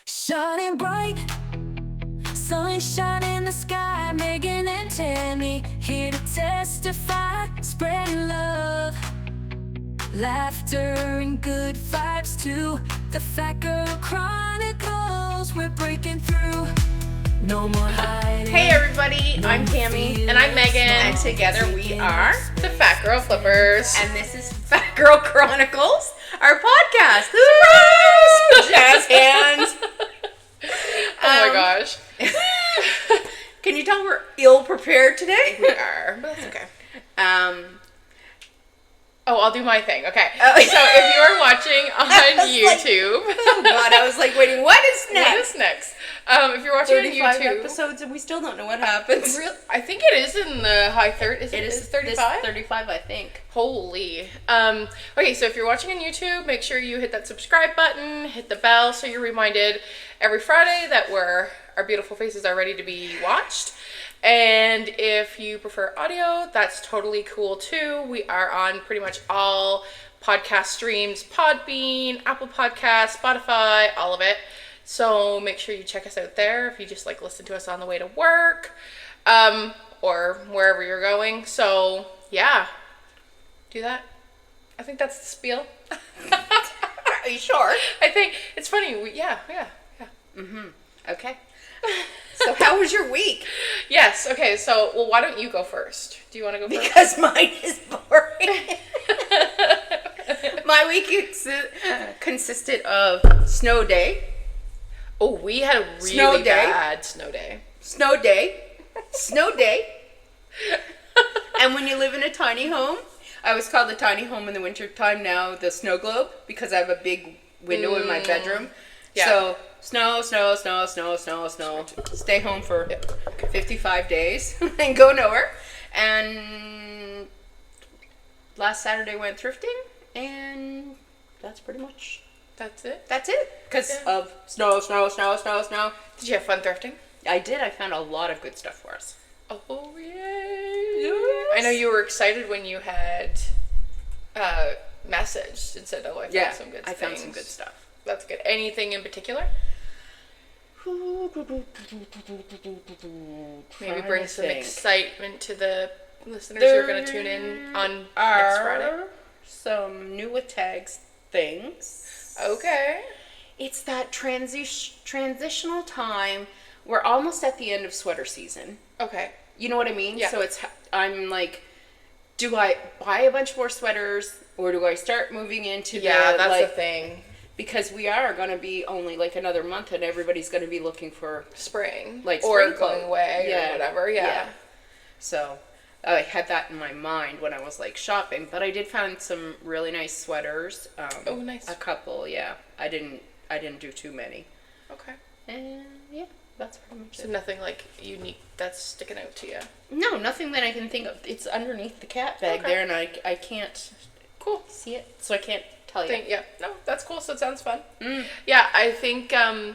Shining bright, sunshine in the sky. Megan and Tammy here to testify, spreading love, laughter and good vibes too. The Fat Girl Chronicles, we're breaking through. No more hiding. Hey everybody, I'm Tammy. And I'm Megan. And together we are The Fat Girl Flippers. And this is Fat Girl Chronicles, our podcast. Surprise! Jazz hands. Oh my gosh. Can you tell we're ill prepared today? We are, but that's okay. I'll do my thing. Okay. So if you are watching on YouTube. Oh god, I was like waiting, what is next? What is next? If you're watching on 35 YouTube. episodes and we still don't know what happens. I think it is in the high 30s. It is 35? 35, I think. Holy. Okay, so if you're watching on YouTube, make sure you hit that subscribe button, hit the bell so you're reminded every Friday that our beautiful faces are ready to be watched. And if you prefer audio, that's totally cool too. We are on pretty much all podcast streams, Podbean, Apple Podcasts, Spotify, all of it. So make sure you check us out there if you just like listen to us on the way to work, or wherever you're going. So yeah, do that. I think that's the spiel. Are you sure? I think it's funny. Yeah. Mm-hmm. Okay. So how was your week? Yes. Okay. So, well, why don't you go first? Do you want to go first? Because mine is boring. My week consisted of snow day. Oh, we had a really bad snow day. Snow day. Snow day. And when you live in a tiny home, I always call the tiny home in the winter time now the snow globe because I have a big window in my bedroom. Yeah. So snow. Stay home for 55 days and go nowhere. And last Saturday went thrifting, and that's pretty much. That's it? That's it. Because of snow. Did you have fun thrifting? I did. I found a lot of good stuff for us. Oh, yay. Yes. I know you were excited when you had messaged and said, oh, I found some good things. I found some good stuff. That's good. Anything in particular? Maybe bring some excitement to the listeners who are going to tune in on next Friday. Some new with tags things. Okay. It's that transitional time. We're almost at the end of sweater season. Okay. You know what I mean? Yeah. So I'm like, do I buy a bunch more sweaters or do I start moving into that's the thing. Because we are going to be only like another month and everybody's going to be looking for spring. Like or spring going away or whatever. Yeah. So I had that in my mind when I was like shopping, but I did find some really nice sweaters. Nice. A couple, yeah. I didn't do too many. Okay. And yeah, that's pretty much it. So nothing like unique that's sticking out to you? No, nothing that I can think of. It's underneath the cat bag there, and I can't see it, so I can't tell you. No, that's cool. So it sounds fun. Yeah, I think I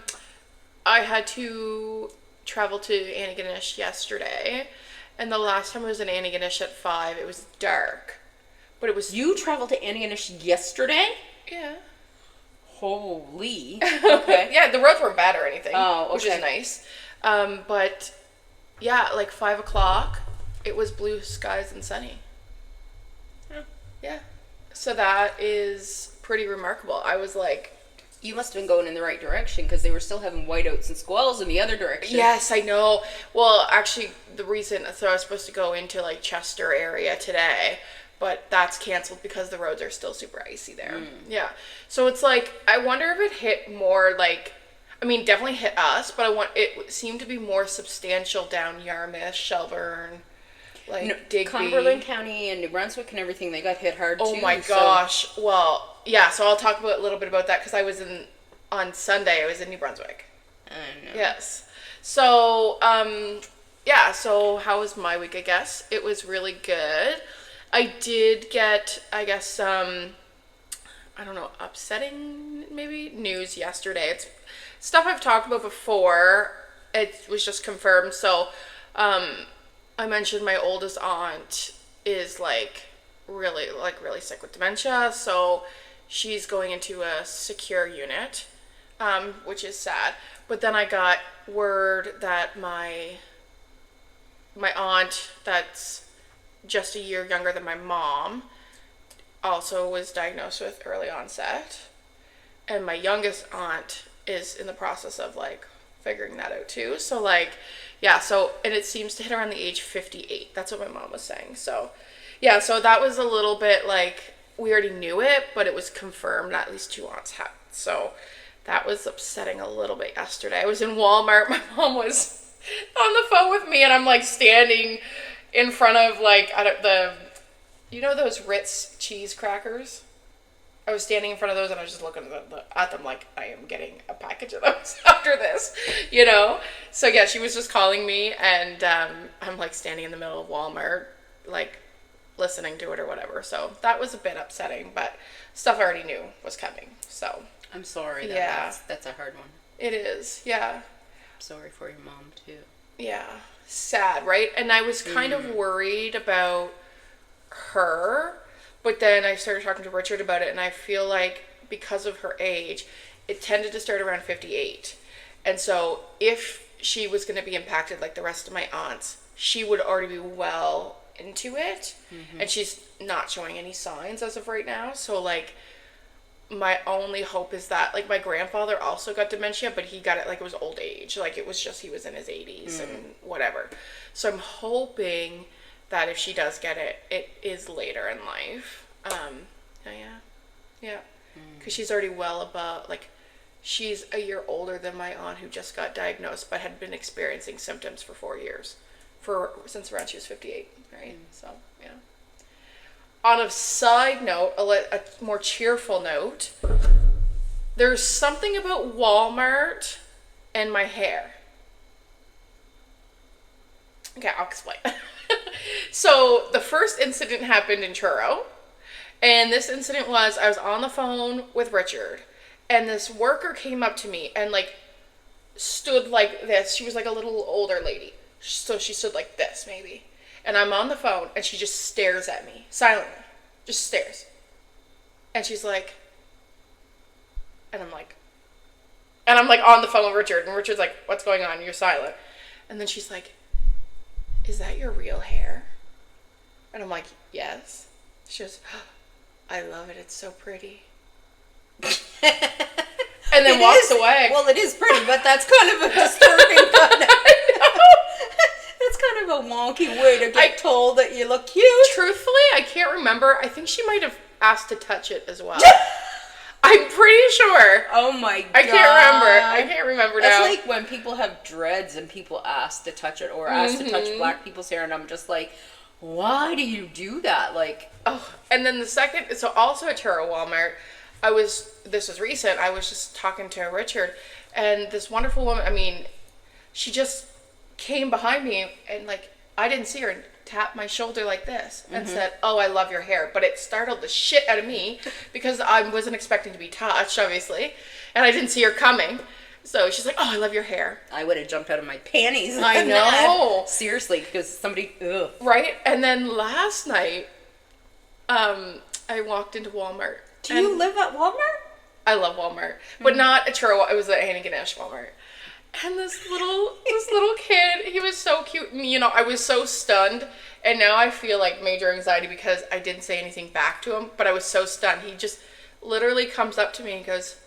had to travel to Antigonish yesterday, and the last time I was in Antigonish at 5, it was dark, but it was. You traveled to Antigonish yesterday? Yeah. Holy. Okay. Yeah, the roads weren't bad or anything. Oh, okay. Which is nice. But yeah, like 5 o'clock, it was blue skies and sunny. Yeah. So that is pretty remarkable. I was like, you must have been going in the right direction because they were still having whiteouts and squalls in the other direction. yes, I know. Well, actually, the reason, so I was supposed to go into like Chester area today, but that's canceled because the roads are still super icy there. Yeah. So it's like, I wonder if it hit more like, I mean, definitely hit us, but it seemed to be more substantial down Yarmouth, Shelburne, like Digby. Cumberland County and New Brunswick and everything, they got hit hard too. Oh my gosh. Well, yeah, so I'll talk a little bit about that because on Sunday, I was in New Brunswick. I know. Yes. So, so how was my week, I guess? It was really good. I did get, I guess, upsetting maybe news yesterday. It's stuff I've talked about before. It was just confirmed. So, I mentioned my oldest aunt is really sick with dementia. So she's going into a secure unit. which is sad. But then I got word that my aunt, that's just a year younger than my mom, also was diagnosed with early onset. And my youngest aunt is in the process of like figuring that out too. So like, yeah, so, and it seems to hit around the age 58. That's what my mom was saying. So yeah, so that was a little bit like, we already knew it, but it was confirmed that at least 2 aunts had. So that was upsetting a little bit yesterday. I was in Walmart. My mom was on the phone with me, and I'm like standing in front of like, you know those Ritz cheese crackers? I was standing in front of those, and I was just looking at them like, I am getting a package of those after this, you know? So yeah, she was just calling me, and I'm like standing in the middle of Walmart, like listening to it or whatever. So that was a bit upsetting, but stuff I already knew was coming. So I'm sorry. Yeah. That's a hard one. It is, yeah. I'm sorry for your mom, too. Yeah. Sad, right? And I was kind of worried about her, but then I started talking to Richard about it, and I feel like because of her age, it tended to start around 58. And so if she was going to be impacted like the rest of my aunts, she would already be well into it, and she's not showing any signs as of right now. So like, my only hope is that, like, my grandfather also got dementia, but he got it like it was old age, like it was just he was in his 80s and whatever. So I'm hoping that if she does get it, it is later in life. Yeah, because she's already well above, like, she's a year older than my aunt who just got diagnosed but had been experiencing symptoms for 4 years, since around she was 58, right? So yeah. On a side note, a more cheerful note, there's something about Walmart and my hair. Okay, I'll explain. So the first incident happened in Truro, and this incident was, I was on the phone with Richard, and this worker came up to me and like stood like this. She was like a little older lady, so she stood like this maybe. And I'm on the phone, and she just stares at me silently. Just stares. And she's like, and I'm like on the phone with Richard, and Richard's like, what's going on? You're silent. And then she's like, is that your real hair? And I'm like, yes. She goes, I love it. It's so pretty. And then walks away. Well, it is pretty, but that's kind of a disturbing kind of... That's kind of a wonky way to get told that you look cute. Truthfully, I can't remember. I think she might have asked to touch it as well. I'm pretty sure. Oh my god. I can't remember now. That's like when people have dreads and people ask to touch it, or ask to touch black people's hair, and I'm just like, why do you do that? Like, oh, and then the second, so also at Truro Walmart, this was recent, I was just talking to Richard, and this wonderful woman, I mean, she just came behind me and like, I didn't see her, and tapped my shoulder like this and said, oh, I love your hair. But it startled the shit out of me because I wasn't expecting to be touched, obviously, and I didn't see her coming. So she's like, oh, I love your hair. I would have jumped out of my panties. I know. Seriously, because somebody, ugh. Right? And then last night, I walked into Walmart. Do you live at Walmart? I love Walmart, but not at Truro. It was at Annie Ganesh Walmart. And this little kid, he was so cute. And, you know, I was so stunned. And now I feel like major anxiety because I didn't say anything back to him. But I was so stunned. He just literally comes up to me and goes,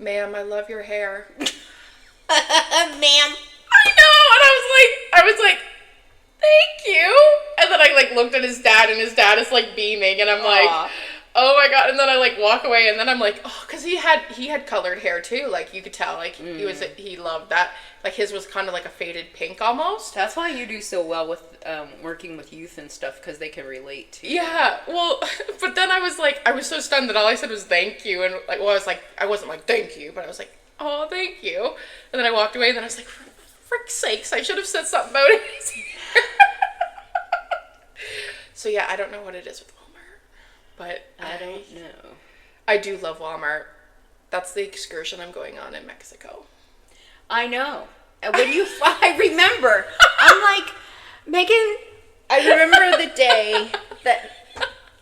ma'am, I love your hair. Ma'am. I know. And I was like, thank you. And then I like looked at his dad, and his dad is like beaming. And I'm like, oh my god. And then I like walk away, and then I'm like, oh, because he had colored hair too, like you could tell, like he loved that, like his was kind of like a faded pink almost. That's why you do so well with working with youth and stuff, because they can relate to you. Yeah, well, but then I was so stunned that all I said was thank you, and like, well, I wasn't like thank you, but I was like, oh, thank you. And then I walked away, and then I was like, for frick's sakes, I should have said something about it. So yeah, I don't know what it is with but I don't know. I do love Walmart. That's the excursion I'm going on in Mexico. I know. And when I remember, I'm like, Megan, I remember the day that,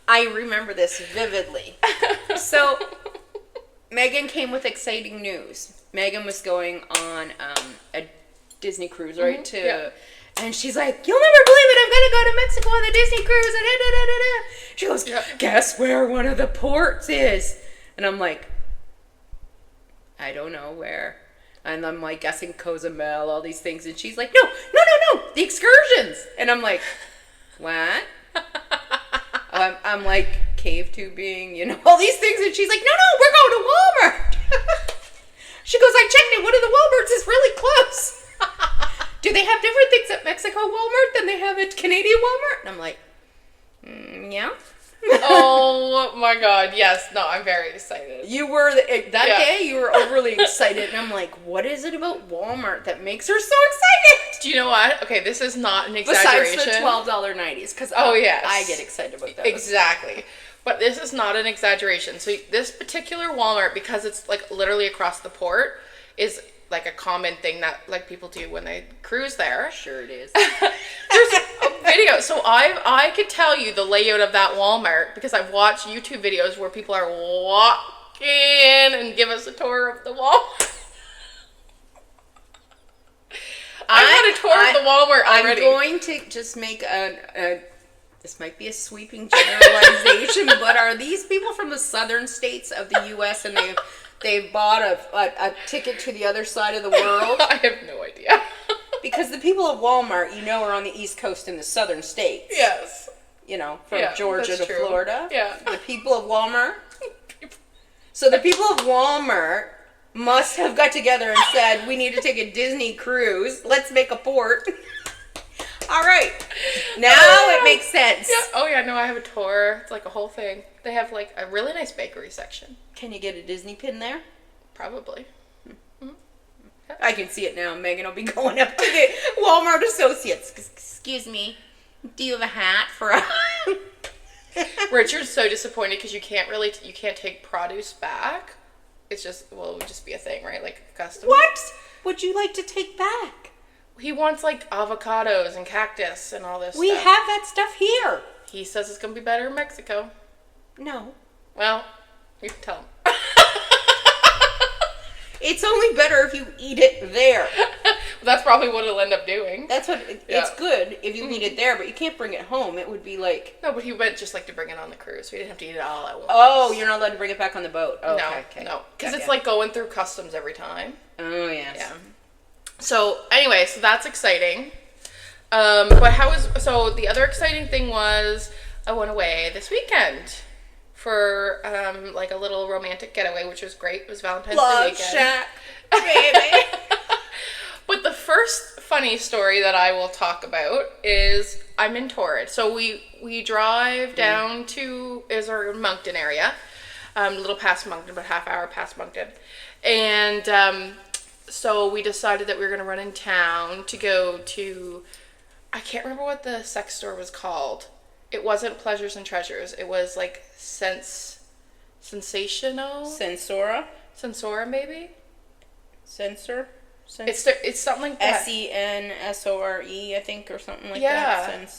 I remember this vividly. So, Megan came with exciting news. Megan was going on a Disney cruise, right? And she's like, "You'll never believe it, I'm gonna go to Mexico on the Disney cruise." And She goes, "Guess where one of the ports is?" And I'm like, "I don't know where." And I'm like guessing Cozumel, all these things. And she's like, no, the excursions. And I'm like, what? I'm like cave tubing, all these things. And she's like, no, we're going to Walmart. She goes, "I checked it. One of the Walmarts is really close." Do they have different things at Mexico Walmart than they have at Canadian Walmart? And I'm like, yeah. Oh my God, yes. No, I'm very excited. You were, that day, you were overly excited. And I'm like, what is it about Walmart that makes her so excited? Do you know what? Okay, this is not an exaggeration. Besides the $12.90s, because yes. I get excited about that. Exactly. But this is not an exaggeration. So this particular Walmart, because it's like literally across the port, is like a common thing that like people do when they cruise there. Sure it is. There's a video. So I could tell you the layout of that Walmart because I've watched YouTube videos where people are walking and give us a tour of the Walmart. I've had a tour of the Walmart already. I'm going to just make this might be a sweeping generalization, but are these people from the southern states of the U.S. and they've bought a ticket to the other side of the world? I have no idea. Because the people of Walmart, are on the East Coast in the southern states. Yes. From Georgia to Florida. Yeah. The people of Walmart. So the people of Walmart must have got together and said, we need to take a Disney cruise. Let's make a port. All right. Now it makes sense. Yeah. Oh, yeah. No, I have a tour. It's like a whole thing. They have like a really nice bakery section. Can you get a Disney pin there? Probably. I can see it now. Megan will be going up to the Walmart associates. Excuse me. Do you have a hat for a... Richard's so disappointed because you can't take produce back. It's just, it would just be a thing, right? Like custom. What would you like to take back? He wants like avocados and cactus and all this We stuff. have that stuff here. He says it's going to be better in Mexico. No. Well, you can tell him. It's only better if you eat it there. That's probably what he'll end up doing. That's what, it's good if you eat it there, but you can't bring it home. It would be like... No, but he meant just like to bring it on the cruise. We didn't have to eat it all at once. Oh, you're not allowed to bring it back on the boat. Oh, okay. No. Because it's like going through customs every time. Oh, yes. Yeah. So, anyway, so that's exciting. So the other exciting thing was I went away this weekend for like a little romantic getaway, which was great. It was Valentine's Day weekend. Shack, baby. But the first funny story that I will talk about is I'm in Torrid. So we drive down to our Moncton area, a little past Moncton, about half hour past Moncton. And so we decided that we were going to run in town to go to, I can't remember what the sex store was called. It wasn't Pleasures and Treasures. It was like Sensational? Sensora, maybe? Sensor? It's something like that. Sensore, I think, or something like that.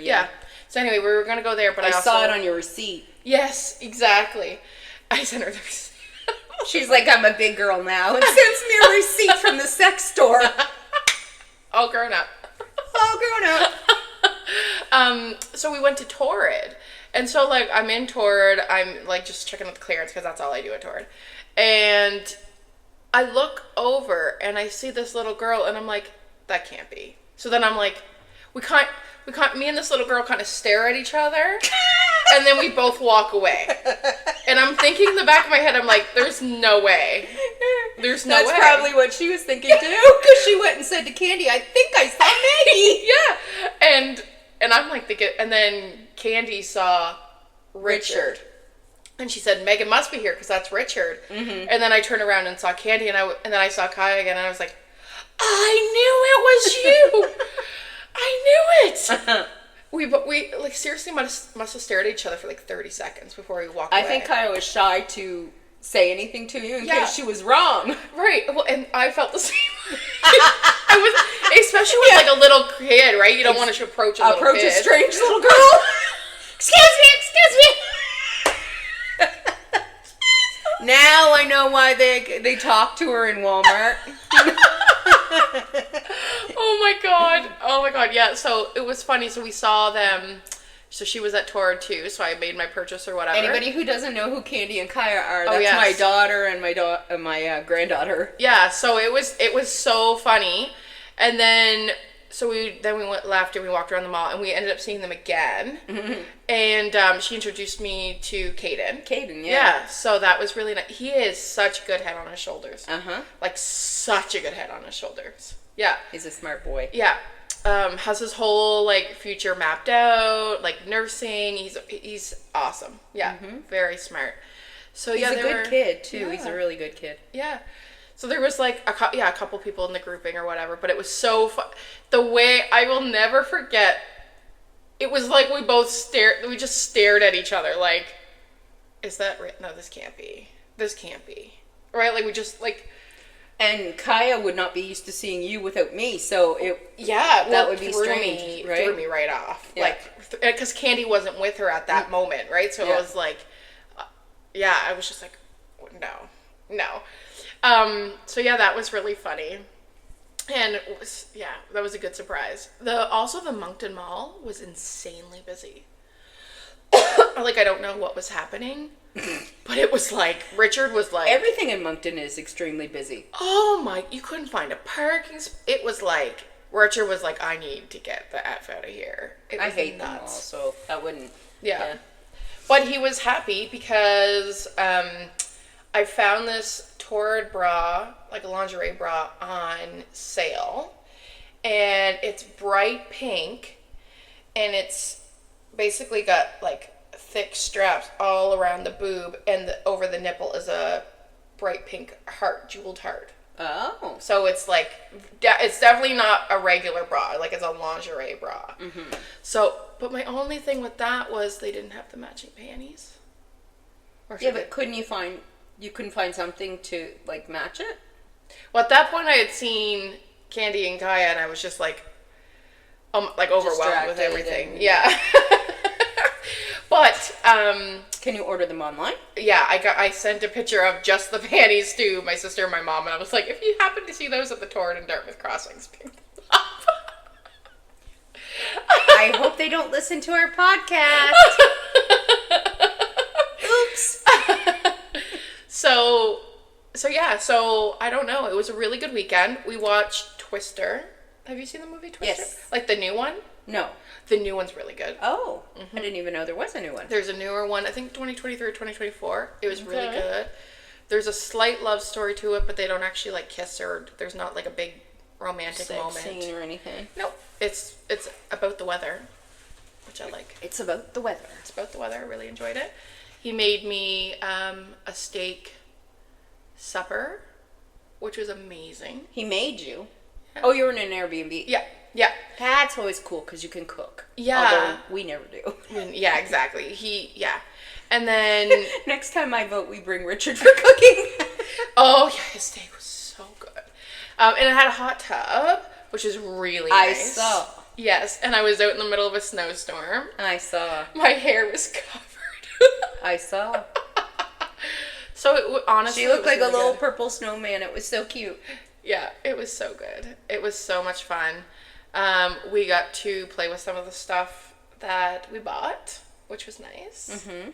Yeah. So anyway, we were going to go there, but I saw it on your receipt. Yes, exactly. I sent her the receipt. She's like, I'm a big girl now, and sends me a receipt from the sex store. All grown up. So we went to Torrid. And so, like, I'm in Torrid. I'm, like, just checking out the clearance because that's all I do at Torrid. And I look over and I see this little girl and I'm like, that can't be. So then I'm like, me and this little girl kind of stare at each other and then we both walk away. And I'm thinking in the back of my head, I'm like, there's no way. There's no way. That's probably what she was thinking too, because she went and said to Candy, I think I saw Maggie. Yeah. And I'm like thinking, and then Candy saw Richard. And she said, Megan must be here because that's Richard. Mm-hmm. And then I turned around and saw Candy, and then I saw Kaya again, and I was like, I knew it was you. I knew it. We like seriously must have stared at each other for like 30 seconds before we walked away. I think Kaya was shy to say anything to you in case she was wrong. Right. Well, and I felt the same. I was, especially with like a little kid, right? You don't want to approach a strange little girl. Excuse me. Now I know why they talk to her in Walmart. Oh my god, yeah. So it was funny. So we saw them. So she was at Torrid too. So I made my purchase or whatever. Anybody who doesn't know who Candy and Kaya are, that's yes. my daughter and my granddaughter. Yeah. So it was so funny, and then. So we went left and we walked around the mall and we ended up seeing them again. Mm-hmm. And she introduced me to Caden. Caden, yeah. Yeah, so that was really nice. He is such a good head on his shoulders. Uh-huh. Like, such a good head on his shoulders. Yeah. He's a smart boy. Yeah. Has his whole, like, future mapped out, like, nursing. He's awesome. Yeah, very smart. So, he's a good kid, too. Yeah. He's a really good kid. Yeah. So there was like a couple people in the grouping or whatever, but it was so fun. The way I will never forget, it was like we just stared at each other like, is that right? No, this can't be. Right? Like we just like. And Kaya would not be used to seeing you without me, so that would be strange, right? Threw me right off, yeah. Like because Candy wasn't with her at that moment, right? So it was like, I was just like, no. So yeah, that was really funny. And that was a good surprise. Also the Moncton Mall was insanely busy. Like, I don't know what was happening, but it was like, Richard was like... Everything in Moncton is extremely busy. Oh my, you couldn't find a parking it was like, Richard was like, I need to get the F out of here. I hate them all, so I wouldn't... Yeah. But he was happy because I found this Torrid bra, like a lingerie bra, on sale. And it's bright pink. And it's basically got like thick straps all around the boob. And over the nipple is a bright pink heart, jeweled heart. Oh. So it's like, it's definitely not a regular bra. Like, it's a lingerie bra. Mm-hmm. So, but my only thing with that was they didn't have the matching panties. But you couldn't find something to, like, match it? Well, at that point I had seen Candy and Kaya and I was just like overwhelmed with everything. Yeah. But, can you order them online? Yeah, I sent a picture of just the panties to my sister and my mom, and I was like, if you happen to see those at the Torrid and Dartmouth crossings, pick them up. I hope they don't listen to our podcast. Oops. So I don't know. It was a really good weekend. We watched Twister. Have you seen the movie Twister? Yes. Like the new one? No. The new one's really good. Oh, I didn't even know there was a new one. There's a newer one, I think 2023 or 2024. It was really good. There's a slight love story to it, but they don't actually like kiss or there's not like a big romantic sex moment scene or anything. Nope. It's about the weather, which I like. It's about the weather. It's about the weather. I really enjoyed it. He made me a steak supper, which was amazing. He made you? Yeah. Oh, you were in an Airbnb? Yeah. That's always cool because you can cook. Yeah. Although we never do. Yeah, exactly. And then... Next time I vote, we bring Richard for cooking. Oh, yeah, his steak was so good. And it had a hot tub, which is really nice. I saw. Yes, and I was out in the middle of a snowstorm. I saw. My hair was covered. I saw. So honestly, she looked like really a little good. Purple snowman. It was so cute. Yeah, it was so good. It was so much fun. We got to play with some of the stuff that we bought, which was nice. Mm-hmm.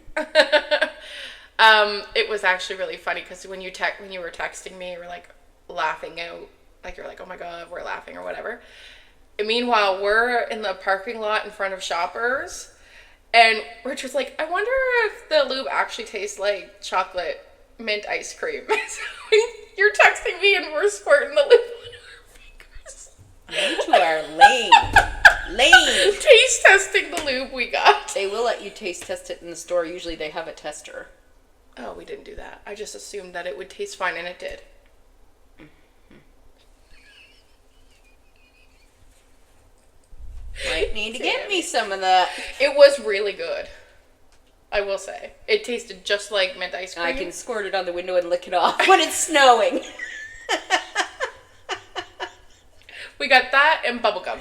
It was actually really funny because when you were texting me, you were like laughing out, like you're like, oh my god, we're laughing or whatever. And meanwhile, we're in the parking lot in front of Shoppers, and Richard's like, I wonder if the lube actually tastes like chocolate mint ice cream. So you're texting me and we're squirting the lube on our fingers. You two are lame. Lame. Taste testing the lube we got. They will let you taste test it in the store. Usually they have a tester. Oh, we didn't do that. I just assumed that it would taste fine, and it did. Might need to get me some of that. It was really good. I will say. It tasted just like mint ice cream. I can squirt it on the window and lick it off when it's snowing. We got that and bubblegum.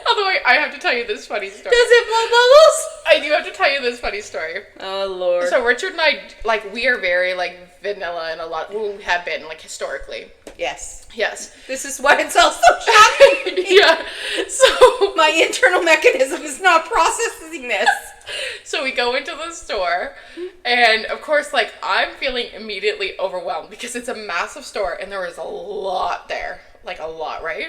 Although I I have to tell you this funny story. Does it blow bubbles? I do have to tell you this funny story. Oh, Lord. So Richard and I, like, we are very, like, vanilla in a lot. We have been, like, historically. Yes. Yes. This is why it's all so shocking. Yeah. So My internal mechanism is not processing this. So we go into the store, and of course, like, I'm feeling immediately overwhelmed because it's a massive store, and there is a lot there. Like, a lot, right?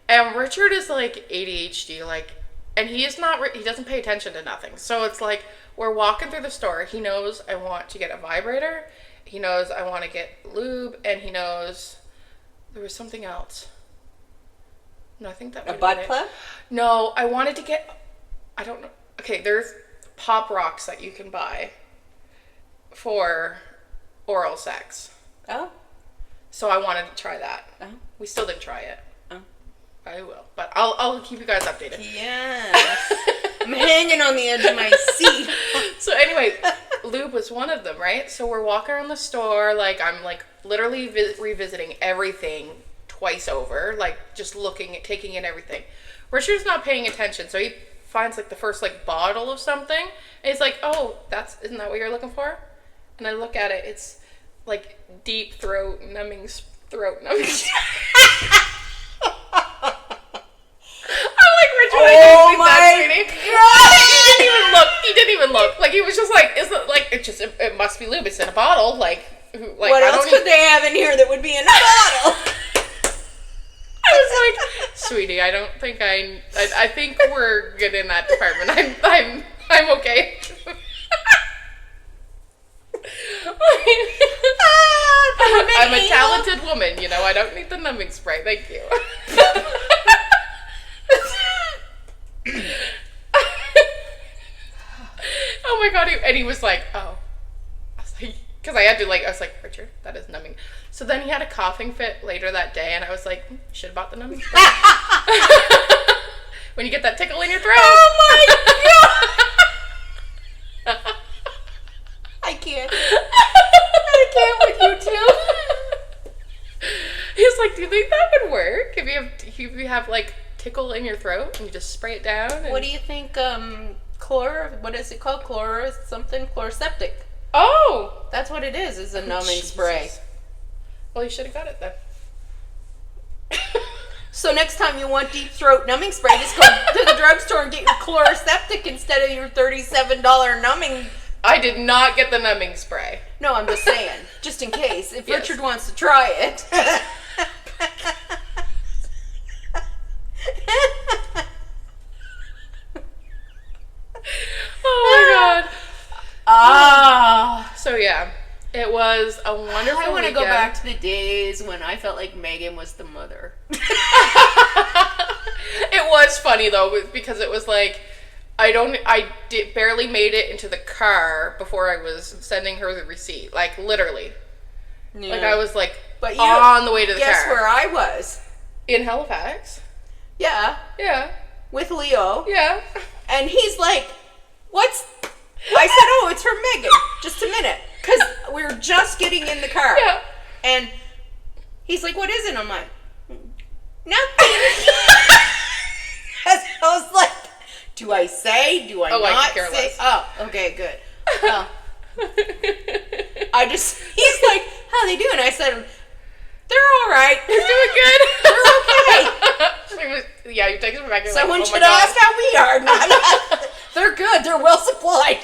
And Richard is, like, ADHD, like, and he is not, he doesn't pay attention to nothing. So it's like, we're walking through the store. He knows I want to get a vibrator. He knows I want to get lube, and he knows there was something else. No, I think that A would butt be it. plug? No, I wanted to get, I don't know. Okay, there's pop rocks that you can buy for oral sex. Oh. So I wanted to try that. Oh. We still didn't try it. Oh. I will, but I'll keep you guys updated. Yes. I'm hanging on the edge of my seat. So anyway, lube was one of them, right? So we're walking around the store, like, I'm like literally revisiting everything twice over, like just looking at, taking in everything. Richard's not paying attention, so he finds like the first like bottle of something, and he's like, "Oh, isn't that what you're looking for?" And I look at it, it's like deep throat numbing. I'm like, Richard, Oh I my didn't think that, sweetie. He didn't even look. Like, he was just like, "Is it like it must be lube? It's in a bottle." Like What else could they have in here that would be in a bottle? I was like, "Sweetie, I don't think I think we're good in that department. I'm okay." I'm a talented woman, you know. I don't need the numbing spray. Thank you. Oh my god! And he was like, "Oh," I was like, because I was like, "Richard, that is numbing." So then he had a coughing fit later that day, and I was like, "You should have bought the numbing spray." When you get that tickle in your throat. Oh my god! I can't with you two. He's like, "Do you think that would work if you have like tickle in your throat and you just spray it down?" And... What do you think? What is it called? Chloroseptic. Oh, That's what it is. Is a numbing Jesus. spray. Well, you should have got it then. So next time you want deep throat numbing spray, just go to the drugstore and get your Chloroseptic instead of your $37 numbing. I did not get the numbing spray. No, I'm just saying, just in case, if Yes. Richard wants to try it. Oh my god. Ah. So yeah, it was a wonderful I want to go weekend. back to the days when I felt like Megan was the mother. It was funny though, because it was like, barely made it into the car before I was sending her the receipt. Like, literally. Yeah. Like, I was like, But you, on the way to the guess car. where I was? In Halifax. Yeah, Yeah. with Leo. Yeah. And he's like, what's... I said, oh, it's for Megan. Just a minute. Because we were just getting in the car. Yeah. And he's like, what is it? I'm like, nothing. I was like, do I say? Do I Oh, I not could care say? less. Oh, okay, good. Oh. He's like, how they doing? I said, they're all right. You're doing good. They're okay. Yeah, you text me back. You're Someone like, oh should my God. ask how we are. Not they're good. They're well supplied.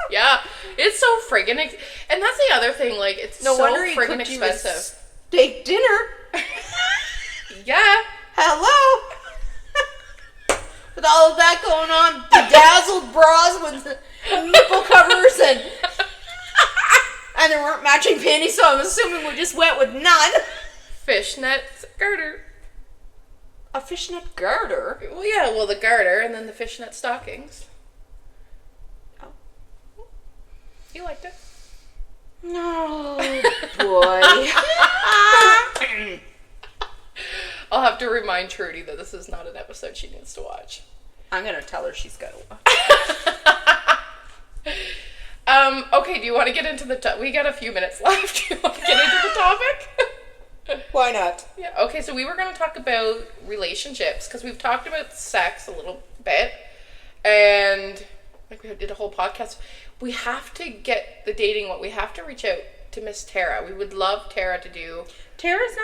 Yeah, it's so friggin' and that's the other thing. Like, it's No so wonder he friggin' cooked you a expensive. steak dinner. Yeah. Hello. With all of that going on, bedazzled bras with nipple covers and there weren't matching panties, so I'm assuming we just went with none. Fishnet garter. A fishnet garter? Well, yeah, well, the garter and then the fishnet stockings. Oh. You liked it? No, boy. I'll have to remind Trudy that this is not an episode she needs to watch. I'm going to tell her she's got to watch. Okay, do you want to get into we got a few minutes left. Do you want to get into the topic? Why not? Yeah. Okay, so we were going to talk about relationships because we've talked about sex a little bit, and like we did a whole podcast. We have to get the dating one. We have to reach out to Miss Tara. We would love Tara to do. Tara's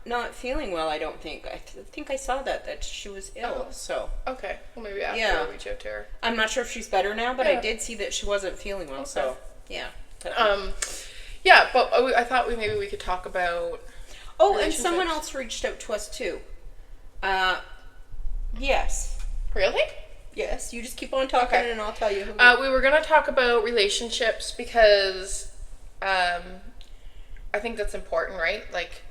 not feeling well, I don't think. I think I saw that she was ill, so. Okay. Well, maybe after Yeah. we'll reach out to her. I'm not sure if she's better now, but Yeah. I did see that she wasn't feeling well, so, yeah. But, Yeah, but I thought maybe we could talk about. oh, and someone relationships. else reached out to us, too. Yes. Really? Yes, you just keep on talking Okay. and I'll tell you who. We were going to talk about relationships because I think that's important, right? Like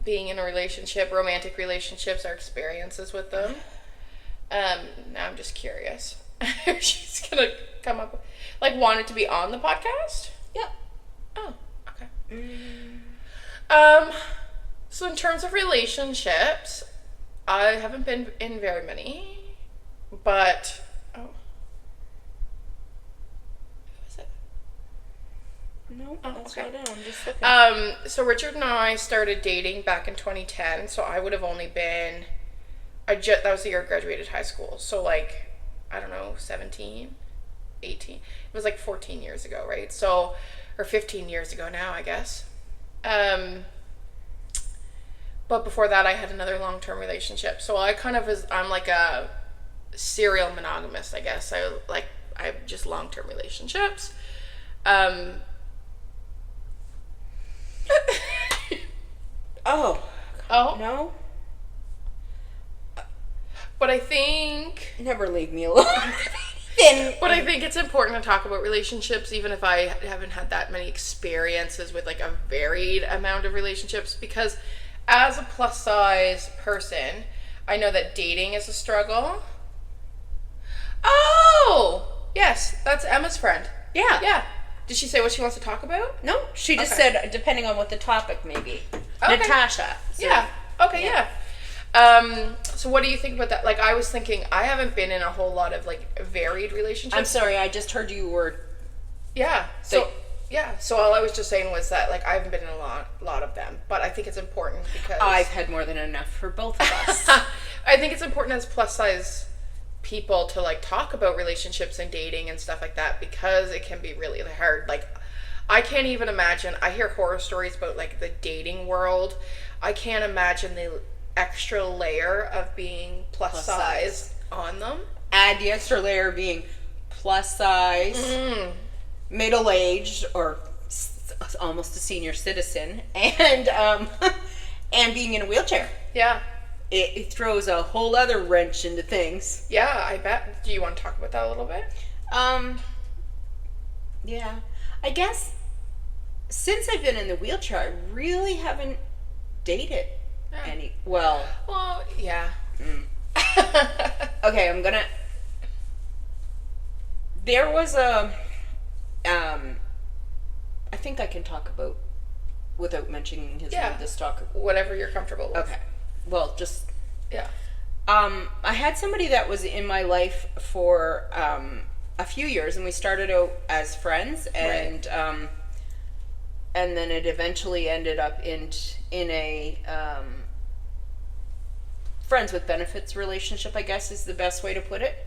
being in a relationship, romantic relationships, our experiences with them. Now I'm just curious. She's going to come up, like, wanted to be on the podcast? Yep. Oh, okay. So in terms of relationships, I haven't been in very many, but who is it? No, Oh, that's okay. right. I'm just looking. So Richard and I started dating back in 2010, so I would have only been, that was the year I graduated high school, so like, I don't know, 17, 18, it was like 14 years ago, right? So, or 15 years ago now, I guess. But before that, I had another long-term relationship, so I'm like a serial monogamist, I guess. I have just long-term relationships. Oh. No? But I think Never leave me alone. Then. But I think it's important to talk about relationships, even if I haven't had that many experiences with like a varied amount of relationships, because as a plus size person, I know that dating is a struggle. Oh, yes, that's Emma's friend. Yeah. Yeah. Did she say what she wants to talk about? No, she just Okay. said, depending on what the topic may be. Okay. Natasha. So- Yeah. Okay, Yeah. yeah. So what do you think about that? Like, I was thinking, I haven't been in a whole lot of like varied relationships. I'm sorry, I just heard you were. Yeah. So So all I was just saying was that like I haven't been in a lot of them, but I think it's important because I've had more than enough for both of us. I think it's important as plus size people to like talk about relationships and dating and stuff like that, because it can be really hard. Like, I can't even imagine. I hear horror stories about like the dating world. I can't imagine the extra layer of being plus size on them. Add the extra layer being plus size, middle-aged, or almost a senior citizen, and and being in a wheelchair. Yeah. It throws a whole other wrench into things. Yeah, I bet. Do you want to talk about that a little bit? Yeah. I guess since I've been in the wheelchair, I really haven't dated any. Well, yeah. okay, I'm gonna. There was a. I think I can talk about without mentioning his name. This talker. Whatever you're comfortable with. Okay. Well, just. Yeah. I had somebody that was in my life for a few years, and we started out as friends, and and then it eventually ended up in a friends with benefits relationship, I guess is the best way to put it.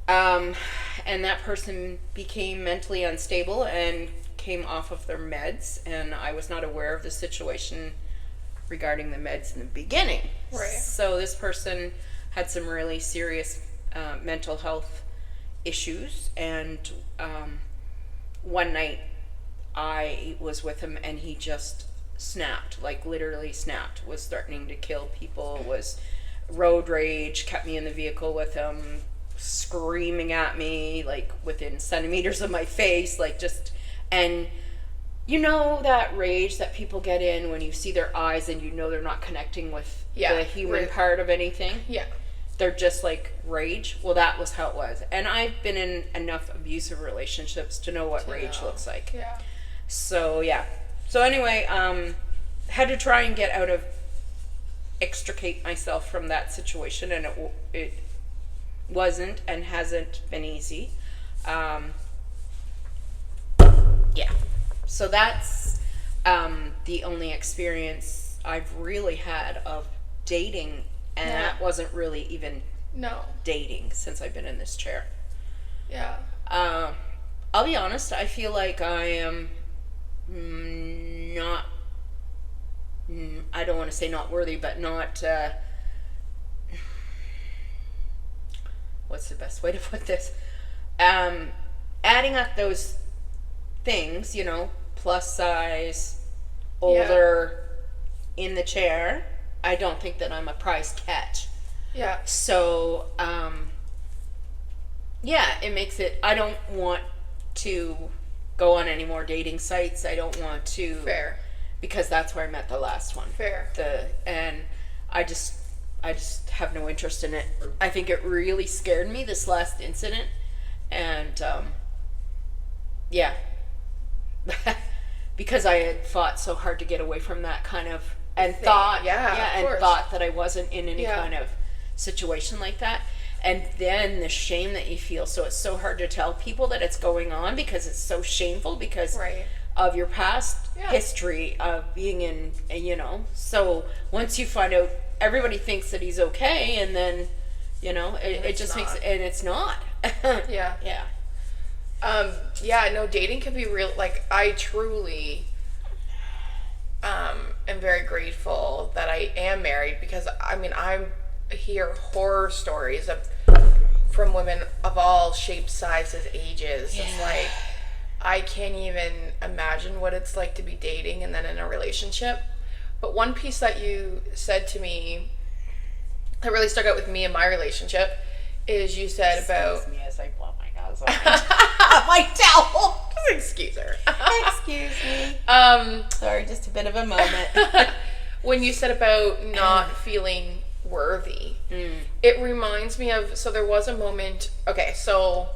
And that person became mentally unstable and came off of their meds, and I was not aware of the situation regarding the meds in the beginning. Right. So this person had some really serious mental health issues, and one night I was with him and he just snapped, like literally snapped, was threatening to kill people, was road rage, kept me in the vehicle with him, screaming at me, like within centimeters of my face, like just, and you know that rage that people get in when you see their eyes and you know they're not connecting with the human part of anything? Yeah. They're just like rage. Well, that was how it was. And I've been in enough abusive relationships to know what rage looks like. Yeah. So, yeah. So anyway, had to try and extricate myself from that situation, and it wasn't and hasn't been easy. Yeah. So that's The only experience I've really had of dating, and Yeah. that wasn't really even No. dating since I've been in this chair. Yeah. I'll be honest, I feel like I am not, I don't want to say not worthy, but not, what's the best way to put this? Adding up those things, you know, plus size, older, in the chair, I don't think that I'm a prize catch. Yeah. So, yeah, it makes it, I don't want to go on any more dating sites. I don't want to. Fair. Because that's where I met the last one. Fair. And I just have no interest in it. I think it really scared me, this last incident. And, yeah. Because I had fought so hard to get away from that kind of, and Thing. thought, Yeah, of and course. thought that I wasn't in any Yeah. kind of situation like that. And then the shame that you feel. So it's so hard to tell people that it's going on because it's so shameful because Right. of your past Yeah. history of being in, you know. So once you find out, everybody thinks that he's okay, and then, you know, it it's just makes, not. and it's not. Yeah. Yeah. Yeah, no, dating can be real. Like, I truly am very grateful that I am married because, I mean, I hear horror stories from women of all shapes, sizes, ages. It's like, I can't even imagine what it's like to be dating and then in a relationship. But one piece that you said to me that really stuck out with me in my relationship is you said about... Excuse me as I blow my nose on my towel. Excuse her. Excuse me. Sorry, just a bit of a moment. When you said about not feeling worthy, it reminds me of, so there was a moment, okay, so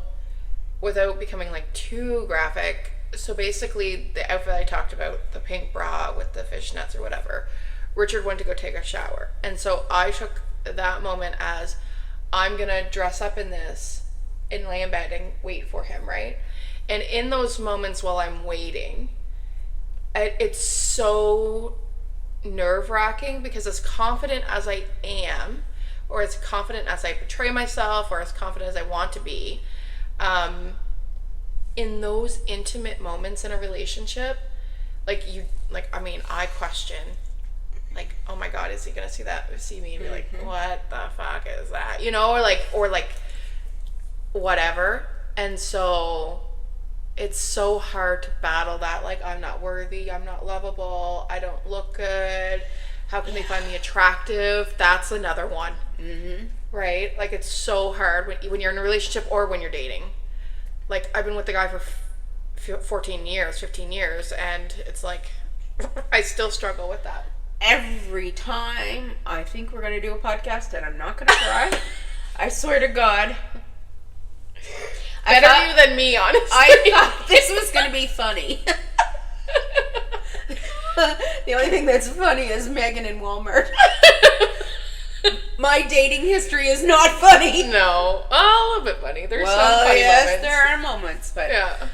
without becoming like too graphic, so basically the outfit I talked about, the pink bra with the fishnets or whatever, Richard went to go take a shower. And so I took that moment as, I'm gonna dress up in this and lay in bed and wait for him, right? And in those moments while I'm waiting, it's so nerve-wracking because as confident as I am, or as confident as I portray myself, or as confident as I want to be, in those intimate moments in a relationship, I question, like, oh my God, is he gonna see me and be like, what the fuck is that? You know, or like whatever. And so it's so hard to battle that, like, I'm not worthy, I'm not lovable, I don't look good, how can they find me attractive? That's another one. Right? Like, it's so hard when you're in a relationship or when you're dating. Like, I've been with the guy for 15 years, and it's like, I still struggle with that. Every time I think we're going to do a podcast and I'm not going to cry, I swear to God. Better you than me, honestly. I thought this was going to be funny. The only thing that's funny is Megan in Walmart. My dating history is not funny. No, a little bit funny. There's some Well, funny yes, moments. there are moments, but Yeah,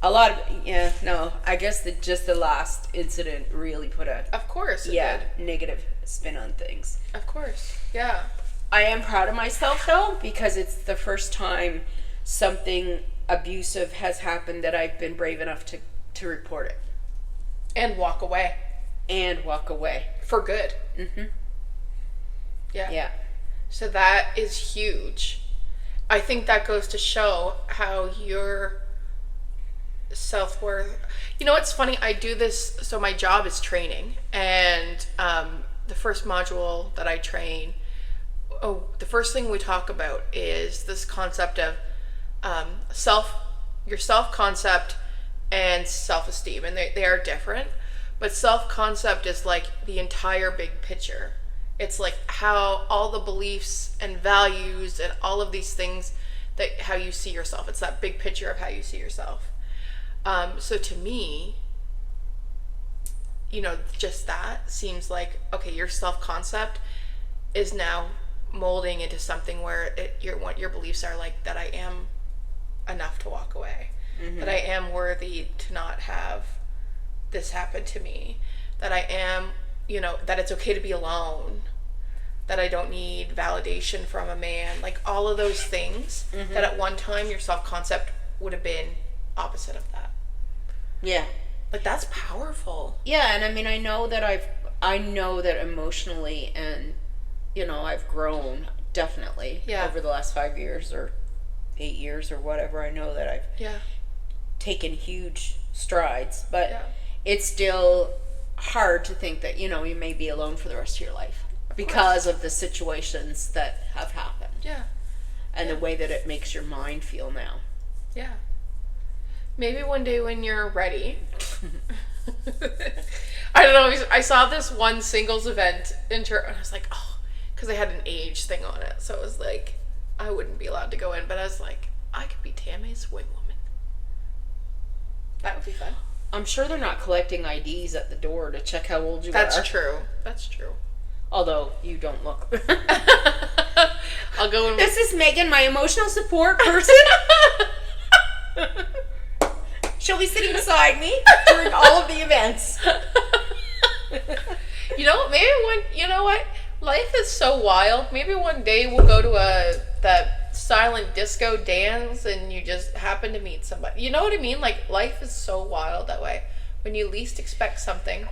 a lot of, no, I guess just the last incident really put a, of course it did. negative spin on things. Of course, yeah. I am proud of myself, though, because it's the first time something abusive has happened that I've been brave enough to report it. And walk away. And walk away. For good. Mm-hmm. Yeah. Yeah. So that is huge. I think that goes to show how your self-worth... You know what's funny? I do this... So my job is training. And the first module that I train... the first thing we talk about is this concept of your self-concept and self-esteem. And they are different. But self-concept is like the entire big picture. It's like how all the beliefs and values and all of these things, that how you see yourself. It's that big picture of how you see yourself. So to me, just that seems like, okay, your self-concept is now molding into something where what your beliefs are like, that I am enough to walk away, that I am worthy to not have this happened to me, that I am, that it's okay to be alone, that I don't need validation from a man, like all of those things that at one time your self-concept would have been opposite of that. Yeah. Like, that's powerful. Yeah, and I mean, I know that emotionally, and I've grown definitely over the last 5 years or 8 years or whatever. I know that I've taken huge strides, but it's still hard to think that you may be alone for the rest of your life because of the situations that have happened. Yeah. And the way that it makes your mind feel now. Yeah. Maybe one day when you're ready. I don't know. I saw this one singles event and I was like, oh, because they had an age thing on it. So it was like, I wouldn't be allowed to go in, but I was like, I could be Tammy's wing woman. That would be fun. I'm sure they're not collecting IDs at the door to check how old you are. That's true. That's true. Although you don't look. I'll go in. This is Megan, my emotional support person. She'll be sitting beside me during all of the events. You know what? Life is so wild. Maybe one day we'll go to that silent disco dance and you just happen to meet somebody. You know what I mean? Like, life is so wild that way. When you least expect something,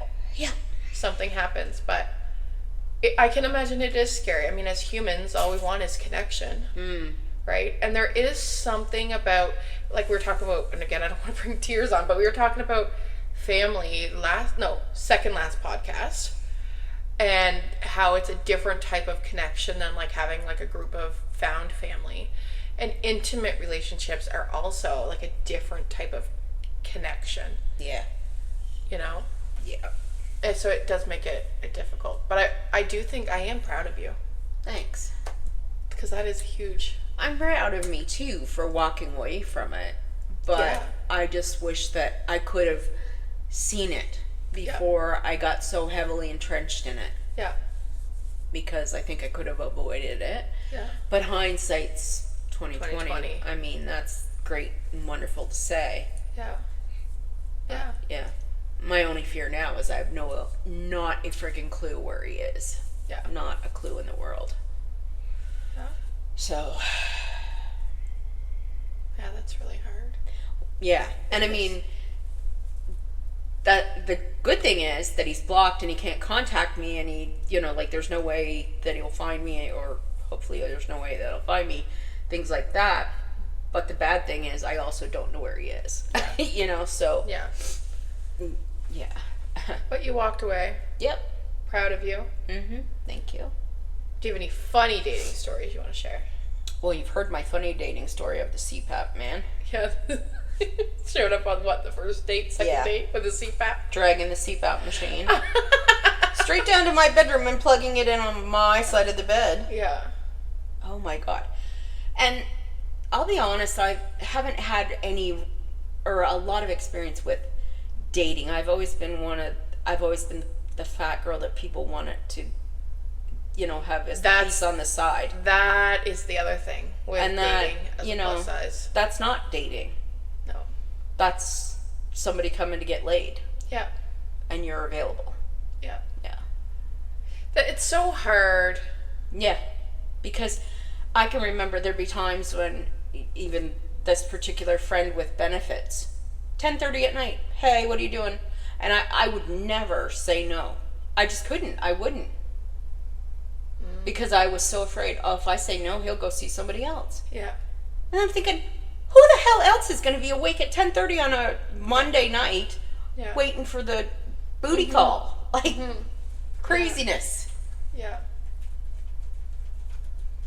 something happens. But I can imagine it is scary. I mean, as humans, all we want is connection. Right? And there is something about, like we were talking about, and again, I don't want to bring tears on, but we were talking about family second last podcast, and how it's a different type of connection than like having like a group of found family. And intimate relationships are also like a different type of connection. Yeah. Yeah. And so it does make it difficult. But I do think I am proud of you. Thanks. Because that is huge. I'm proud of me too for walking away from it, but I just wish that I could have seen it before I got so heavily entrenched in it. Yeah. Because I think I could have avoided it. Yeah. But hindsight's 2020. 2020. I mean, that's great and wonderful to say. Yeah. Yeah. Yeah. My only fear now is I have not a freaking clue where he is. Yeah. Not a clue in the world. Yeah. So. Yeah, that's really hard. Yeah. And I mean, that the good thing is that he's blocked and he can't contact me, and he, there's no way that he'll find me, or hopefully there's no way that he'll find me, things like that. But the bad thing is I also don't know where he is. Yeah. So. Yeah. Yeah. But you walked away. Yep. Proud of you. Thank you. Do you have any funny dating stories you want to share? Well, you've heard my funny dating story of the CPAP man. Yeah. Showed up on the first date, second date with the CPAP? Dragging the CPAP machine. Straight down to my bedroom and plugging it in on my side of the bed. Yeah. Oh my God. And I'll be honest, I haven't had any or a lot of experience with dating. I've always been the fat girl that people wanted to, have as the piece on the side. That is the other thing with dating as a plus size. That's not dating. No. That's somebody coming to get laid. Yeah. And you're available. Yeah. Yeah. It's so hard. Yeah. Because I can remember there'd be times when even this particular friend with benefits, 10:30 at night, hey, what are you doing? And I would never say no. I just couldn't. I wouldn't. Because I was so afraid, if I say no, he'll go see somebody else. Yeah. And I'm thinking, who the hell else is going to be awake at 10:30 on a Monday night waiting for the booty call? Like, craziness. Yeah.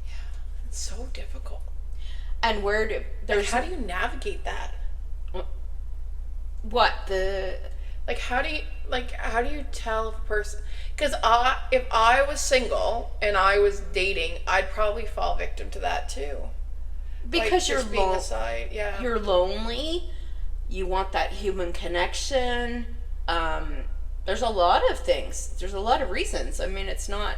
Yeah. It's so difficult. And how do you navigate that? What? How do you tell if a person, because if I was single and I was dating, I'd probably fall victim to that too. Because you're You're lonely. You want that human connection. There's a lot of things. There's a lot of reasons. I mean, it's not.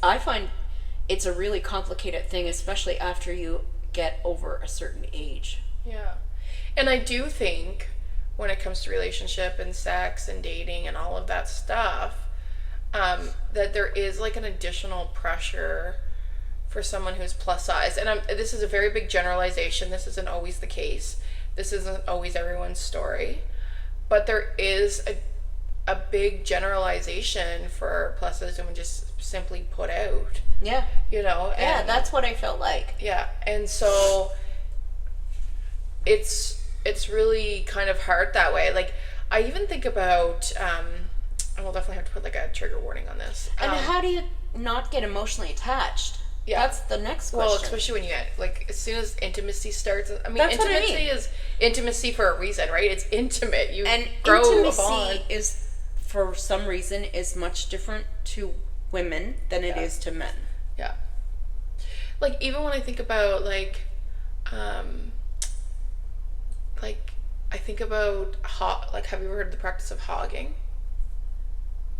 I find it's a really complicated thing, especially after you get over a certain age. Yeah. And I do think when it comes to relationship and sex and dating and all of that stuff, that there is like an additional pressure for someone who's plus size. And this is a very big generalization. This isn't always the case. This isn't always everyone's story. But there is a big generalization for plus size women just simply put out. Yeah. You know? Yeah, And, that's what I felt like. yeah. And so it's really kind of hard that way. Like, I even think about, I will definitely have to put like a trigger warning on this. And how do you not get emotionally attached? Yeah. That's the next question. Well, especially when you get, like, as soon as intimacy starts. I mean, That's what I intimacy mean. is intimacy for a reason, right? It's intimate. You And grow a intimacy bond. is, for some reason, is much different to women than it is to men. Yeah. Like, even when I think about, like, I think about, have you ever heard of the practice of hogging?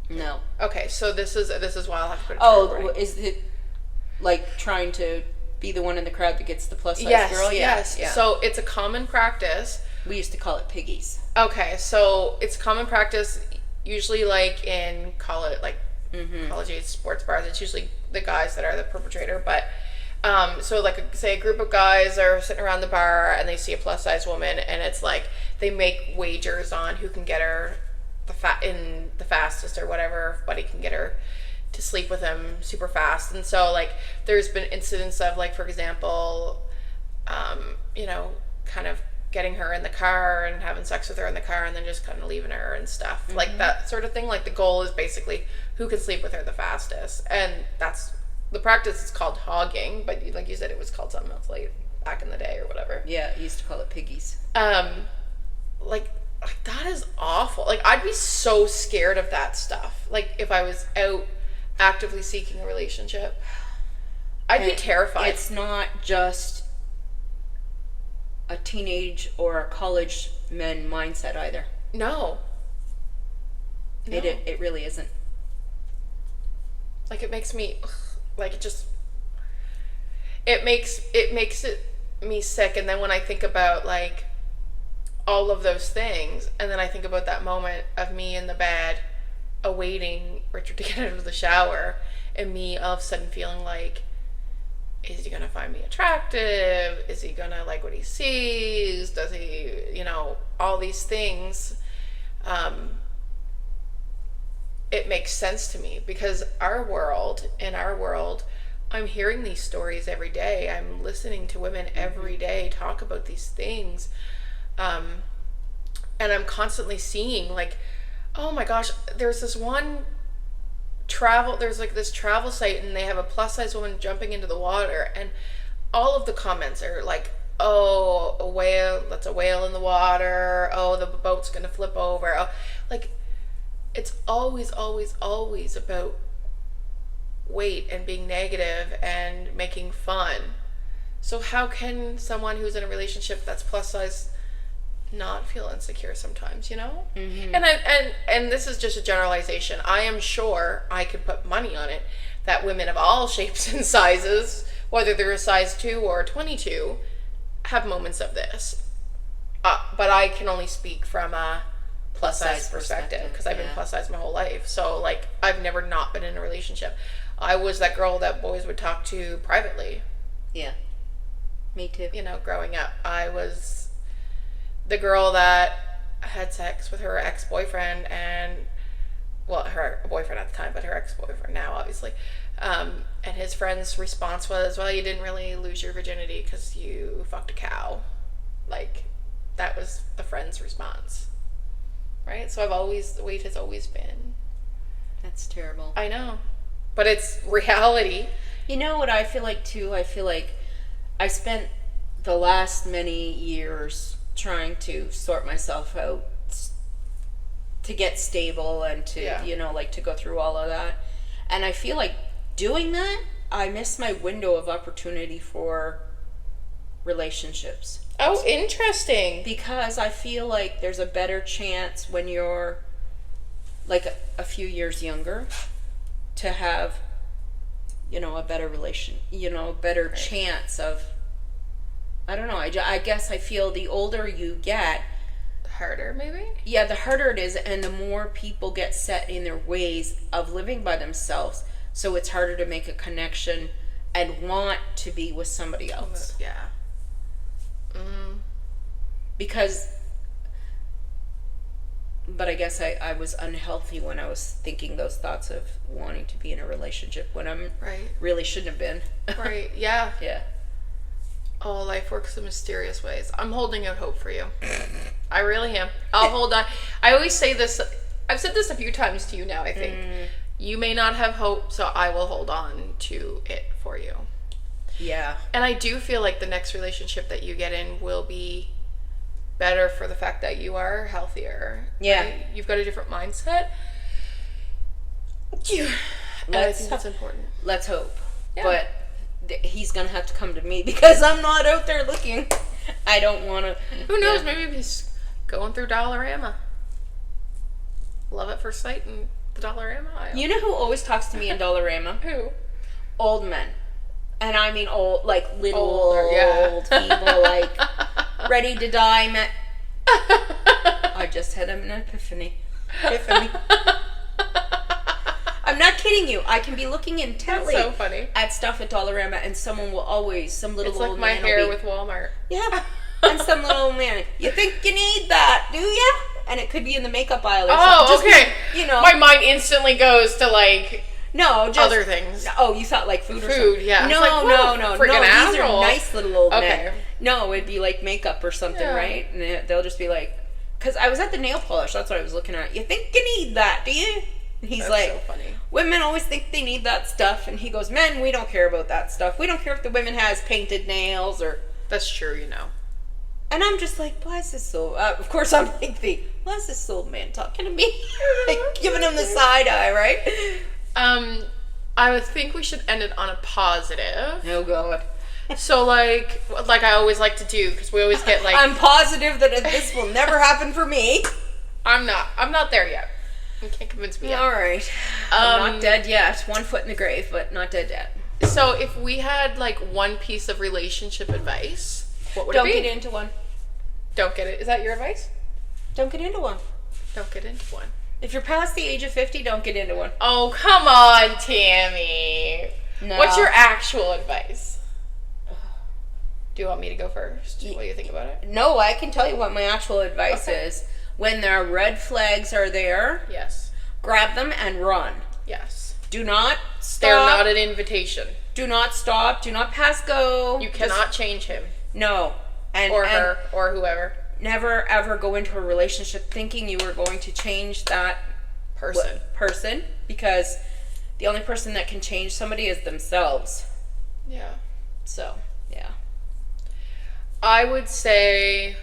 No. Okay, so this is why I'll have to put a trigger Oh, warning. is it like trying to be the one in the crowd that gets the plus size Yes, girl? Yeah. yes. Yeah. So it's a common practice. We used to call it piggies. Okay, so it's common practice, usually like in college, like college age sports bars. It's usually the guys that are the perpetrator. But so like say a group of guys are sitting around the bar and they see a plus size woman, and it's like they make wagers on who can get her the fastest or whatever. Buddy can get her to sleep with him super fast. And so like there's been incidents of, like, for example, you know, kind of getting her in the car and having sex with her in the car and then just kind of leaving her and stuff, like that sort of thing. Like, the goal is basically who can sleep with her the fastest, and that's the practice. Is called hogging, but like you said, it was called something else like back in the day or whatever. Yeah, I used to call it piggies. Like that is awful. Like, I'd be so scared of that stuff. Like, if I was out actively seeking a relationship, I'd be terrified. It's not just a teenage or a college men mindset either. No. It really isn't. Like, it makes me, like, it makes me sick. And then when I think about, like, all of those things, and then I think about that moment of me in the bed awaiting Richard to get out of the shower, and me all of a sudden feeling like, is he gonna find me attractive? Is he gonna like what he sees? Does he, you know, all these things. It makes sense to me because in our world, I'm hearing these stories every day. I'm listening to women every day talk about these things. And I'm constantly seeing, like, oh my gosh, there's this travel site, and they have a plus size woman jumping into the water, and all of the comments are like, oh, a whale, that's a whale in the water, oh, the boat's gonna flip over. Oh, like, it's always about weight and being negative and making fun. So how can someone who's in a relationship that's plus size not feel insecure sometimes, you know? And this is just a generalization. I am sure I could put money on it that women of all shapes and sizes, whether they're a size 2 or 22, have moments of this. But I can only speak from a plus size perspective because I've been plus size my whole life. So, like, I've never not been in a relationship. I was that girl that boys would talk to privately. Yeah. Me too. You know, growing up, I was the girl that had sex with her ex-boyfriend, and, well, her boyfriend at the time, but her ex-boyfriend now, obviously. And his friend's response was, well, you didn't really lose your virginity because you fucked a cow. Like, that was the friend's response. Right? So the weight has always been. That's terrible. I know. But it's reality. You know what I feel like too? I feel like I spent the last many years trying to sort myself out, to get stable and to, you know, like, to go through all of that. And I feel like doing that, I missed my window of opportunity for relationships. Oh, interesting. Because I feel like there's a better chance when you're like a few years younger to have, you know, a better chance of I don't know. I guess I feel the older you get, Harder, maybe? yeah, the harder it is, and the more people get set in their ways of living by themselves. So it's harder to make a connection and want to be with somebody else. Yeah. Because, but I guess I was unhealthy when I was thinking those thoughts of wanting to be in a relationship when I'm Right. really shouldn't have been. Right. Yeah. Yeah. Oh, life works in mysterious ways. I'm holding out hope for you. I really am. I'll hold on. I always say this. I've said this a few times to you now, I think. You may not have hope, so I will hold on to it for you. Yeah. And I do feel like the next relationship that you get in will be better for the fact that you are healthier. Yeah. Right? You've got a different mindset. And I think that's important. Let's hope. Yeah. But he's gonna have to come to me because I'm not out there looking. I don't want to. Who knows? Maybe he's going through Dollarama. Love at first sight in the Dollarama aisle. You know who always talks to me in Dollarama? Who? Old men. And I mean old, like little Older, yeah. old people, like ready to die. I just had an epiphany. I'm not kidding you. I can be looking intently That's so funny. at stuff at Dollarama, and someone will always, some little It's old like my man hair will be, with Walmart. yeah, and some little old man, you think you need that, do ya? And it could be in the makeup aisle or Oh, something. okay. You know. My mind instantly goes to like No, just other things. Oh, you thought like food or Food, something. yeah. No, It's like, no, whoa, no, freaking no. These asshole. are nice little old Okay. men. No, it'd be like makeup or something, Yeah. right? And they'll just be like, because I was at the nail polish. That's what I was looking at. You think you need that, do you? And he's That's like, so funny. women always think they need that stuff. And he goes, men, we don't care about that stuff. We don't care if the women has painted nails or... That's true, you know. And I'm just like, why is this so... of course, I'm like, why is this old man talking to me? Like, giving him the side eye, right? I would think we should end it on a positive. Oh, God. So like I always like to do, because we always get like... I'm positive that this will never happen for me. I'm not there yet. You can't convince me yet. All right. I'm not dead yet. 1 foot in the grave, but not dead yet. So if we had like one piece of relationship advice, what would Don't it be? get into one. Don't get it. Is that your advice? Don't get into one. Don't get into one. If you're past the age of 50, don't get into one. Oh, come on, Tammy. No. What's your actual advice? Do you want me to go first? What do you think about it? No, I can tell you what my actual advice is. When their red flags are there, Yes. grab them and run. Yes. Do not stop. They're not an invitation. Do not stop. Do not pass go. You cannot change him. No. And, Or and her. Or whoever. never ever go into a relationship thinking you were going to change that person, because the only person that can change somebody is themselves. Yeah. So, yeah. I would say,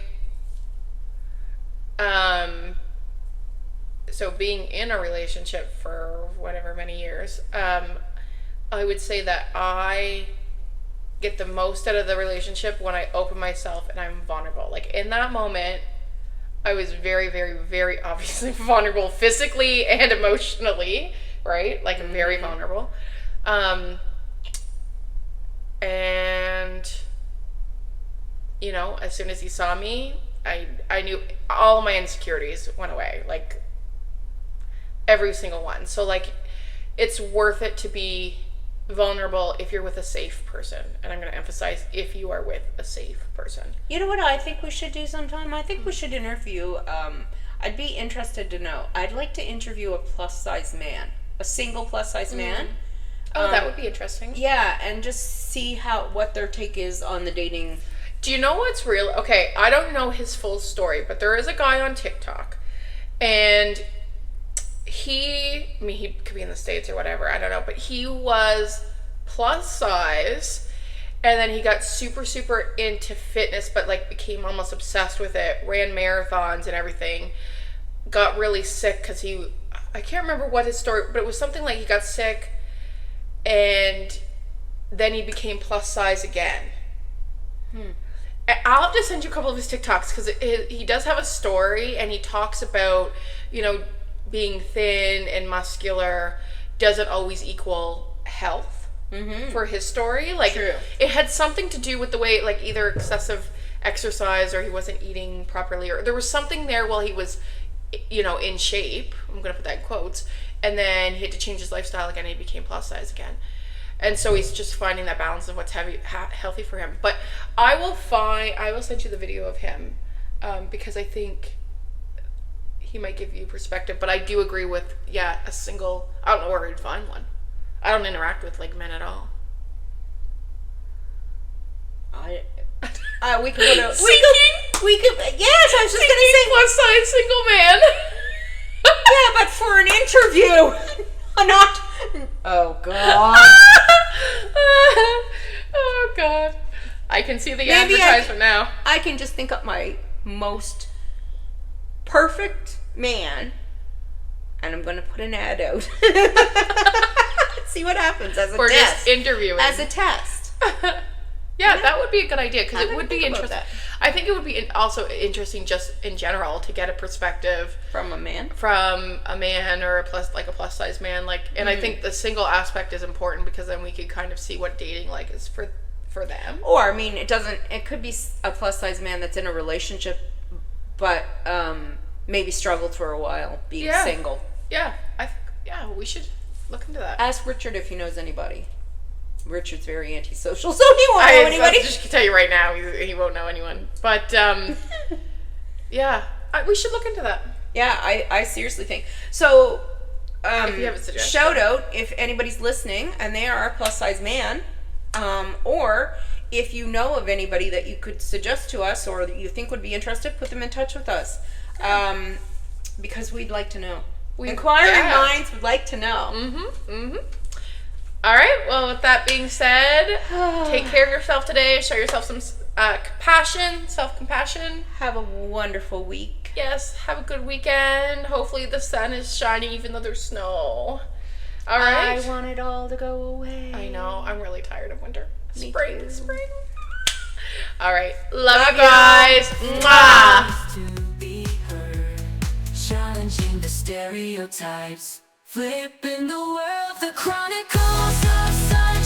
so being in a relationship for whatever many years, I would say that I get the most out of the relationship when I open myself and I'm vulnerable. Like in that moment, I was very, very, very obviously vulnerable physically and emotionally, right? Like very vulnerable. And you know, as soon as he saw me, I knew all my insecurities went away, like every single one. So like it's worth it to be vulnerable if you're with a safe person, and I'm going to emphasize if you are with a safe person. You know what I think we should do sometime? I think we should interview, I'd be interested to know. I'd like to interview a plus size man, a single plus size man. Oh, that would be interesting. Yeah, and just see what their take is on the dating. Do you know what's real? Okay, I don't know his full story, but there is a guy on TikTok, and he could be in the States or whatever, I don't know, but he was plus size, and then he got super, super into fitness, but like became almost obsessed with it, ran marathons and everything, got really sick because I can't remember what his story, but it was something like he got sick, and then he became plus size again. I'll have to send you a couple of his TikToks, because he does have a story, and he talks about, you know, being thin and muscular doesn't always equal health. for his story. Like, True. it had something to do with the way, like, either excessive exercise or he wasn't eating properly, or there was something there while he was, you know, in shape. I'm gonna put that in quotes. And then he had to change his lifestyle again, and he became plus size again. And so he's just finding that balance of what's healthy for him. But I will send you the video of him, because I think he might give you perspective. But I do agree with, a single, I don't know where I'd find one. I don't interact with, like, men at all. We could go to. We could. Yes, I was just gonna say Plus size single man. yeah, but for an interview, not. Oh God. Oh God. I can see the Maybe advertisement now. I can just think up my most perfect man, and I'm gonna put an ad out. See what happens as a We're test. just interviewing. As a test. Yeah, that would be a good idea, because it would be think about interesting. that. I think it would be also interesting just in general to get a perspective From a man. or a plus size man, like, and I think the single aspect is important, because then we could kind of see what dating like is for them. Or I mean, it could be a plus size man that's in a relationship, but maybe struggled for a while being single. Yeah, we should look into that. Ask Richard if he knows anybody. Richard's very antisocial, so he won't know anybody. I just tell you right now, he won't know anyone. But we should look into that. Yeah, I seriously think so. If you have a suggestion. Shout out if anybody's listening and they are a plus size man, or if you know of anybody that you could suggest to us or that you think would be interested, put them in touch with us, because we'd like to know. Inquiring minds would like to know. All right. Well, with that being said, take care of yourself today. Show yourself some self-compassion. Have a wonderful week. Yes. Have a good weekend. Hopefully the sun is shining even though there's snow. All right. I want it all to go away. I know. I'm really tired of winter. Me Spring. too. All right. Love you guys. Mwah. To be heard, challenging the stereotypes, flipping the world, the chronicles of science.